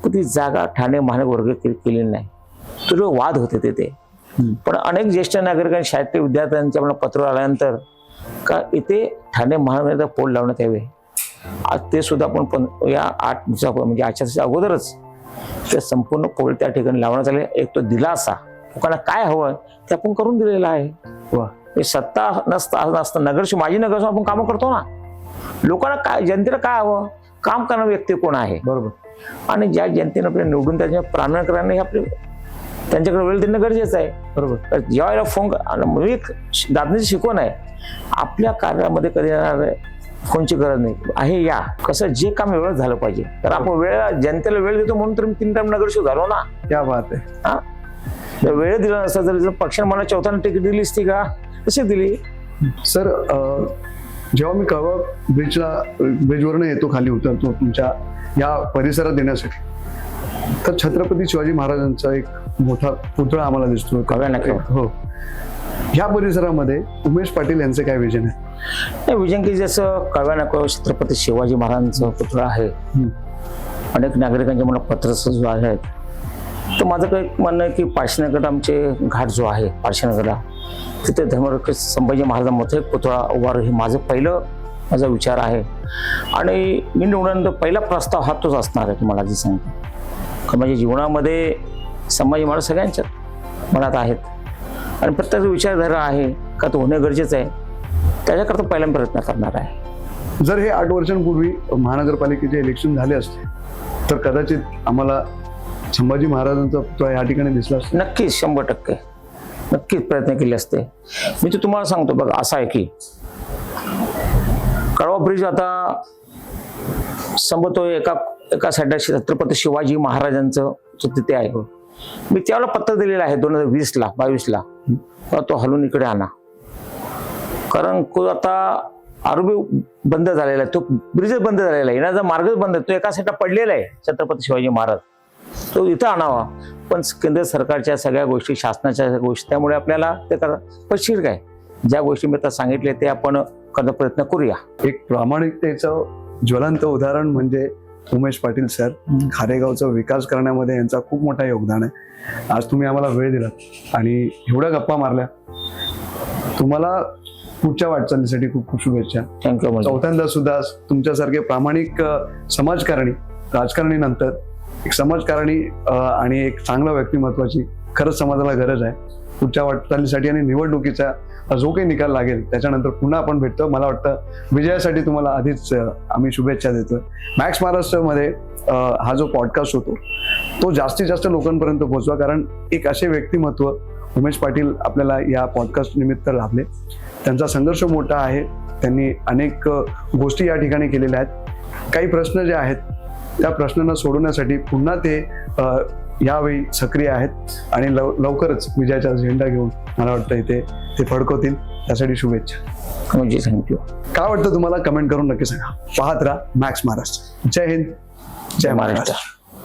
पण ती जागा ठाणे महानगर केलेली नाही. तो वाद होते तिथे. पण अनेक ज्येष्ठ नागरिकांनी शाळेतल्या विद्यार्थ्यांच्या मला पत्र आल्यानंतर का इथे ठाणे महानगराचा पोल लावण्यात यावे. आज ते सुद्धा आपण या 8 दिवसा म्हणजे आजच्या अगोदरच ते संपूर्ण पोल त्या ठिकाणी लावण्यात आले. एक तो दिलासा लोकांना काय हवं ते आपण करून दिलेला आहे. सत्ता नसता नगरसेवक माझी नगरसेवक आपण कामं करतो ना. लोकांना काय, जनतेला काय हवं, काम करणारा व्यक्ती कोण आहे, बरोबर. आणि ज्या जनतेने आपल्या निवडून त्याच्या प्रामाणिकपणे आपले त्यांच्याकडे वेळ देणं गरजेचं आहे, बरोबर. ज्यावेळेला फोन दादनीची शिकवण आहे, आपल्या कार्यामध्ये कधी येणार फोनची गरज नाही आहे. या कसं जे काम वेळेत झालं पाहिजे, तर आपण जनतेला वेळ देतो म्हणून तर मी 3 टाइम नगरसेवक झालो ना. क्या बात आहे. हा वेळ दिला नसता जर पक्षाने मला 4थ्यांदा तिकीट दिली असती का, कशी दिली? सर जेव्हा मी कळवा ब्रिजवरनं येतो, खाली उतरतो तुमच्या या परिसरात येण्यासाठी, तर छत्रपती शिवाजी महाराजांचा एक मोठा पुतळा आम्हाला दिसतो कळवा नाक्यावर. हो, ह्या परिसरामध्ये उमेश पाटील यांचे काय विजन आहे? विजन की जसं कळवा नाक्यावर छत्रपती शिवाजी महाराजांचा पुतळा आहे. अनेक नागरिकांचे मला पत्र आहेत. तर माझं काही म्हणणं आहे की पारशीनगर आमचे घाट जो आहे पारशीनगरला, तिथे धर्मरक्षक संभाजी महाराजांमध्ये एक पुतळा उभार हे माझा विचार आहे. आणि मी निवडल्यानंतर पहिला प्रस्ताव हा तोच असणार आहे, तुम्हाला आधी सांगतो. कारण माझ्या जीवनामध्ये संभाजी महाराज सगळ्यांच्या मनात आहेत आणि प्रत्येक विचारधारा आहे का तो होणं गरजेचं आहे, त्याच्याकरता पहिला प्रयत्न करणार आहे. जर हे 8 वर्षांपूर्वी महानगरपालिकेचे इलेक्शन झाले असते तर कदाचित आम्हाला संभाजी महाराजांचा पुतळा या ठिकाणी दिसला असता. नक्कीच 100% नक्कीच प्रयत्न केले असते. मी तर तुम्हाला सांगतो बघा, असं आहे की कळवा ब्रिज आता संभवतो एका साईडला छत्रपती शिवाजी महाराजांचं तिथे आहे. मी त्यावेळेला पत्र दिलेलं आहे 2020-22ला, तो हलून इकडे आणा. कारण तो आता आरोग्य बंद झालेला आहे, तो ब्रिजच बंद झालेला आहे, येण्याचा मार्गच बंद आहे. तो एका साईडला पडलेला आहे छत्रपती शिवाजी महाराज, तो इथं आणावा. पण केंद्र सरकारच्या सगळ्या गोष्टी, शासनाच्या गोष्टी, त्यामुळे आपल्याला ते पशीर काय ज्या गोष्टी मी आता सांगितले ते आपण करण्याचा प्रयत्न करूया. एक प्रामाणिकतेचं ज्वलंत उदाहरण म्हणजे उमेश पाटील सर. खारेगावचा विकास करण्यामध्ये यांचा खूप मोठा योगदान आहे. आज तुम्ही आम्हाला वेळ दिलात आणि एवढ्या गप्पा मारल्या. तुम्हाला पुढच्या वाटचालीसाठी खूप खूप शुभेच्छा. थँक्यू. चौथ्यांदा सुद्धा तुमच्यासारखे प्रामाणिक समाजकारणी, राजकारणी नंतर एक समाजकारणी आणि एक चांगल्या व्यक्तिमत्वाची खरंच समाजाला गरज आहे. पुढच्या वाटचालीसाठी आणि निवडणुकीचा जो काही निकाल लागेल त्याच्यानंतर पुन्हा आपण भेटतो. मला वाटतं विजयासाठी तुम्हाला आधीच आम्ही शुभेच्छा देतो. मॅक्स महाराष्ट्रामध्ये हा जो पॉडकास्ट होतो तो जास्तीत जास्त लोकांपर्यंत पोहोचवा, कारण एक असे व्यक्तिमत्व उमेश पाटील आपल्याला या पॉडकास्ट निमित्त लाभले. त्यांचा संघर्ष मोठा आहे, त्यांनी अनेक गोष्टी या ठिकाणी केलेल्या आहेत. काही प्रश्न जे आहेत त्या प्रश्नांना सोडवण्यासाठी पुन्हा ते यावेळी सक्रिय आहेत आणि लवकरच विजयाचा झेंडा घेऊन मला वाटतं इथे ते फडकवतील. त्यासाठी शुभेच्छा. म्हणजे थँक्यू. काय वाटतं तुम्हाला कमेंट करून नक्की सांगा. पाहत राहा मॅक्स महाराष्ट्र. जय हिंद, जय महाराष्ट्र.